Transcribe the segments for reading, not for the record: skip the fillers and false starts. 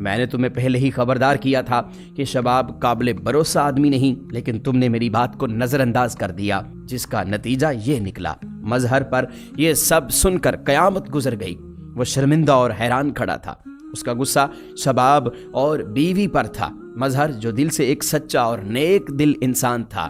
میں نے تمہیں پہلے ہی خبردار کیا تھا کہ شباب قابل بھروسہ آدمی نہیں، لیکن تم نے میری بات کو نظر انداز کر دیا، جس کا نتیجہ یہ نکلا۔ مظہر پر یہ سب سن کر قیامت گزر گئی۔ وہ شرمندہ اور حیران کھڑا تھا۔ اس کا غصہ شباب اور بیوی پر تھا۔ مظہر جو دل سے ایک سچا اور نیک دل انسان تھا،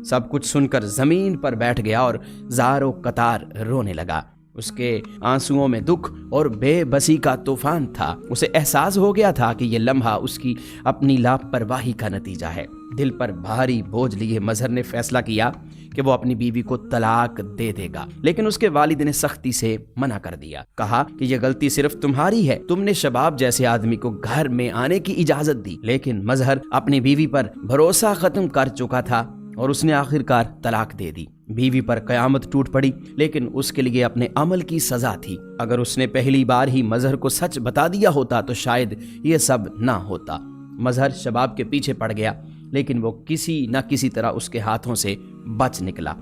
سب کچھ سن کر زمین پر بیٹھ گیا اور زار و قطار رونے لگا۔ اس کے آنسوؤں میں دکھ اور بے بسی کا طوفان تھا۔ اسے احساس ہو گیا تھا کہ یہ لمحہ اس کی اپنی لاپرواہی کا نتیجہ ہے۔ دل پر بھاری بوجھ لیے مظہر نے فیصلہ کیا کہ وہ اپنی بیوی کو طلاق دے دے گا، لیکن اس کے والد نے سختی سے منع کر دیا۔ کہا کہ یہ غلطی صرف تمہاری ہے، تم نے شباب جیسے آدمی کو گھر میں آنے کی اجازت دی۔ لیکن مظہر اپنی بیوی پر بھروسہ ختم کر چکا تھا اور اس نے آخرکار طلاق دے دی۔ بیوی پر قیامت ٹوٹ پڑی، لیکن اس کے لیے اپنے عمل کی سزا تھی۔ اگر اس نے پہلی بار ہی مظہر کو سچ بتا دیا ہوتا تو شاید یہ سب نہ ہوتا۔ مظہر شباب کے پیچھے پڑ گیا، لیکن وہ کسی نہ کسی طرح اس کے ہاتھوں سے بچ نکلا۔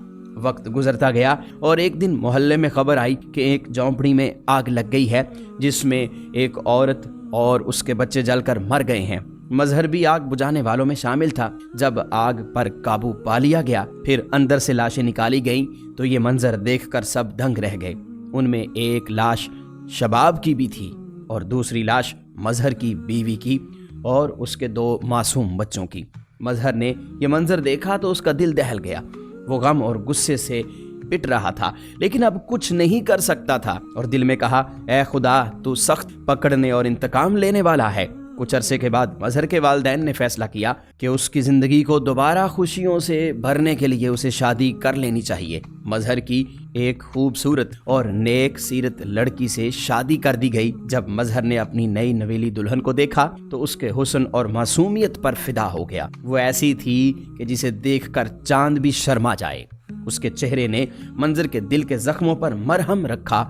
وقت گزرتا گیا اور ایک دن محلے میں خبر آئی کہ ایک جھونپڑی میں آگ لگ گئی ہے، جس میں ایک عورت اور اس کے بچے جل کر مر گئے ہیں۔ مظہر بھی آگ بجھانے والوں میں شامل تھا۔ جب آگ پر قابو پا لیا گیا، پھر اندر سے لاشیں نکالی گئیں تو یہ منظر دیکھ کر سب دنگ رہ گئے۔ ان میں ایک لاش شباب کی بھی تھی اور دوسری لاش مظہر کی بیوی کی اور اس کے 2 معصوم بچوں کی۔ مظہر نے یہ منظر دیکھا تو اس کا دل دہل گیا۔ وہ غم اور غصے سے پٹ رہا تھا، لیکن اب کچھ نہیں کر سکتا تھا، اور دل میں کہا، اے خدا، تو سخت پکڑنے اور انتقام لینے والا ہے۔ کچھ عرصے کے بعد مظہر کے والدین نے فیصلہ کیا کہ اس کی زندگی کو دوبارہ خوشیوں سے بھرنے کے لیے اسے شادی کر لینی چاہیے۔ مظہر کی ایک خوبصورت اور نیک سیرت لڑکی سے شادی کر دی گئی۔ جب مظہر نے اپنی نئی نویلی دلہن کو دیکھا تو اس کے حسن اور معصومیت پر فدا ہو گیا۔ وہ ایسی تھی کہ جسے دیکھ کر چاند بھی شرما جائے۔ اس کے چہرے نے منظر کے دل کے زخموں پر مرہم رکھا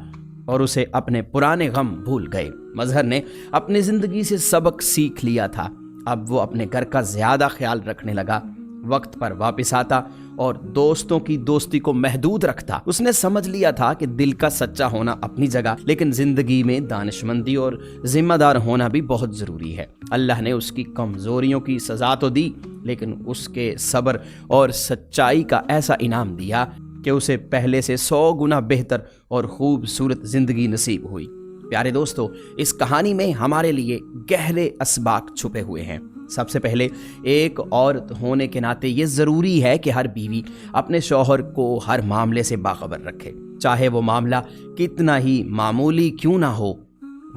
اور اسے اپنے پرانے غم بھول گئے۔ مظہر نے اپنی زندگی سے سبق سیکھ لیا تھا۔ اب وہ اپنے گھر کا زیادہ خیال رکھنے لگا، وقت پر واپس آتا اور دوستوں کی دوستی کو محدود رکھتا۔ اس نے سمجھ لیا تھا کہ دل کا سچا ہونا اپنی جگہ، لیکن زندگی میں دانشمندی اور ذمہ دار ہونا بھی بہت ضروری ہے۔ اللہ نے اس کی کمزوریوں کی سزا تو دی، لیکن اس کے صبر اور سچائی کا ایسا انعام دیا کہ اسے پہلے سے 100 گنا بہتر اور خوبصورت زندگی نصیب ہوئی۔ پیارے دوستو، اس کہانی میں ہمارے لیے گہرے اسباق چھپے ہوئے ہیں۔ سب سے پہلے ایک عورت ہونے کے ناطے یہ ضروری ہے کہ ہر بیوی اپنے شوہر کو ہر معاملے سے باخبر رکھے، چاہے وہ معاملہ کتنا ہی معمولی کیوں نہ ہو۔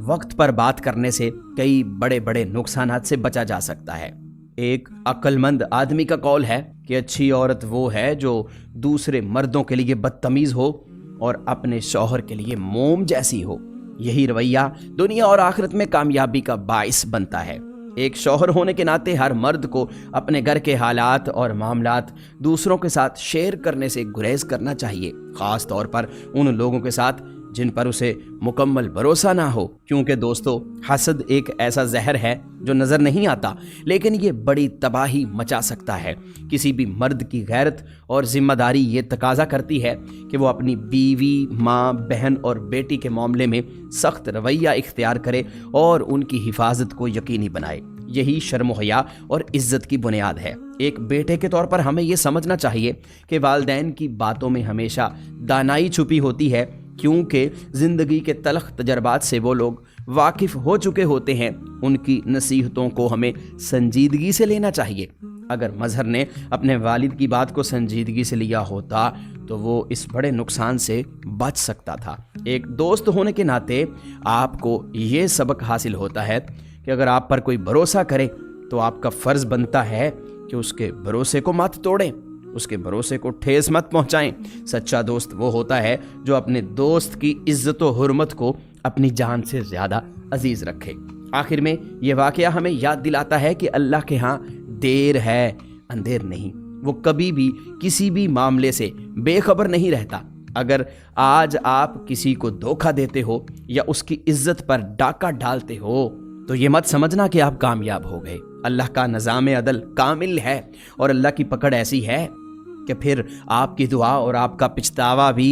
وقت پر بات کرنے سے کئی بڑے بڑے نقصانات سے بچا جا سکتا ہے۔ ایک عقل مند آدمی کا قول ہے کہ اچھی عورت وہ ہے جو دوسرے مردوں کے لیے بدتمیز ہو اور اپنے شوہر کے لیے موم جیسی ہو۔ یہی رویہ دنیا اور آخرت میں کامیابی کا باعث بنتا ہے۔ ایک شوہر ہونے کے ناطے ہر مرد کو اپنے گھر کے حالات اور معاملات دوسروں کے ساتھ شیئر کرنے سے گریز کرنا چاہیے، خاص طور پر ان لوگوں کے ساتھ جن پر اسے مکمل بھروسہ نہ ہو، کیونکہ دوستو، حسد ایک ایسا زہر ہے جو نظر نہیں آتا لیکن یہ بڑی تباہی مچا سکتا ہے۔ کسی بھی مرد کی غیرت اور ذمہ داری یہ تقاضا کرتی ہے کہ وہ اپنی بیوی، ماں، بہن اور بیٹی کے معاملے میں سخت رویہ اختیار کرے اور ان کی حفاظت کو یقینی بنائے۔ یہی شرم و حیا اور عزت کی بنیاد ہے۔ ایک بیٹے کے طور پر ہمیں یہ سمجھنا چاہیے کہ والدین کی باتوں میں ہمیشہ دانائی چھپی ہوتی ہے، کیونکہ زندگی کے تلخ تجربات سے وہ لوگ واقف ہو چکے ہوتے ہیں۔ ان کی نصیحتوں کو ہمیں سنجیدگی سے لینا چاہیے۔ اگر مظہر نے اپنے والد کی بات کو سنجیدگی سے لیا ہوتا تو وہ اس بڑے نقصان سے بچ سکتا تھا۔ ایک دوست ہونے کے ناطے آپ کو یہ سبق حاصل ہوتا ہے کہ اگر آپ پر کوئی بھروسہ کرے تو آپ کا فرض بنتا ہے کہ اس کے بھروسے کو مت توڑیں، اس کے بھروسے کو ٹھیس مت پہنچائیں۔ سچا دوست وہ ہوتا ہے جو اپنے دوست کی عزت و حرمت کو اپنی جان سے زیادہ عزیز رکھے۔ آخر میں یہ واقعہ ہمیں یاد دلاتا ہے کہ اللہ کے ہاں دیر ہے اندھیر نہیں۔ وہ کبھی بھی کسی بھی معاملے سے بے خبر نہیں رہتا۔ اگر آج آپ کسی کو دھوکہ دیتے ہو یا اس کی عزت پر ڈاکہ ڈالتے ہو تو یہ مت سمجھنا کہ آپ کامیاب ہو گئے۔ اللہ کا نظام عدل کامل ہے اور اللہ کی پکڑ ایسی ہے کہ پھر آپ کی دعا اور آپ کا پچھتاوا بھی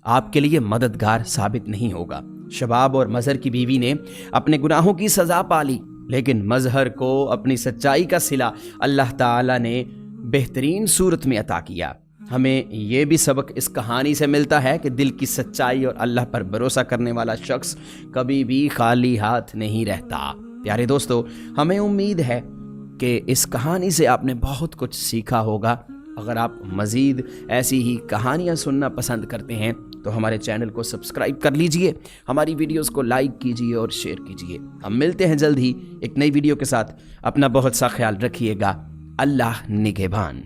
آپ کے لیے مددگار ثابت نہیں ہوگا۔ شباب اور مظہر کی بیوی نے اپنے گناہوں کی سزا پالی، لیکن مظہر کو اپنی سچائی کا صلہ اللہ تعالیٰ نے بہترین صورت میں عطا کیا۔ ہمیں یہ بھی سبق اس کہانی سے ملتا ہے کہ دل کی سچائی اور اللہ پر بھروسہ کرنے والا شخص کبھی بھی خالی ہاتھ نہیں رہتا۔ پیارے دوستو، ہمیں امید ہے کہ اس کہانی سے آپ نے بہت کچھ سیکھا ہوگا۔ اگر آپ مزید ایسی ہی کہانیاں سننا پسند کرتے ہیں تو ہمارے چینل کو سبسکرائب کر لیجئے، ہماری ویڈیوز کو لائک کیجئے اور شیئر کیجئے۔ ہم ملتے ہیں جلد ہی ایک نئی ویڈیو کے ساتھ۔ اپنا بہت سا خیال رکھیے گا۔ اللہ نگہبان۔